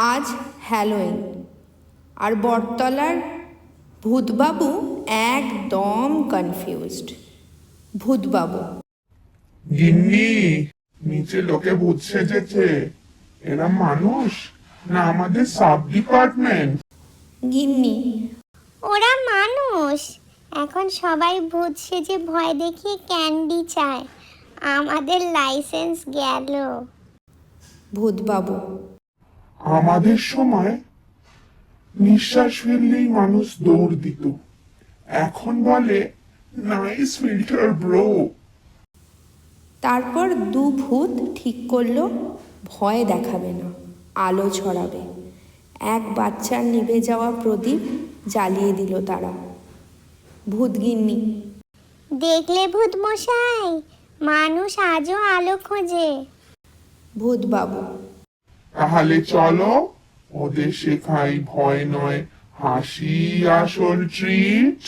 আজ হ্যালোইন, আর বটতলার ভূতবাবু একদম কনফিউজড। ভূতবাবু: গিন্নি, নিচে লোকে ভূত সেজেছে। এরা মানুষ না আমাদের সাব ডিপার্টমেন্ট? গিন্নি: ওরা মানুষ। এখন সবাই ভূত সেজে ভয় দেখিয়ে ক্যান্ডি চায়। আমাদের লাইসেন্স গেল। ভূতবাবু: আমাদের সময় নিঃশ্বাস ফেললেই মানুষ দৌড় দিত, এখন বলে নাইস ফিল্টার ব্রো। তারপর দু ভূত ঠিক করলো ভয় দেখাবে না, আলো ছড়াবে। এক বাচ্চার নিভে যাওয়া প্রদীপ জ্বালিয়ে দিল তারা। ভূতগিন্নি: দেখলে ভূত মশাই, মানুষ আজও আলো খোঁজে। ভূতবাবু: তাহলে চলো ওদের শেখাই ভয় নয় হাসি আসল ট্রিট।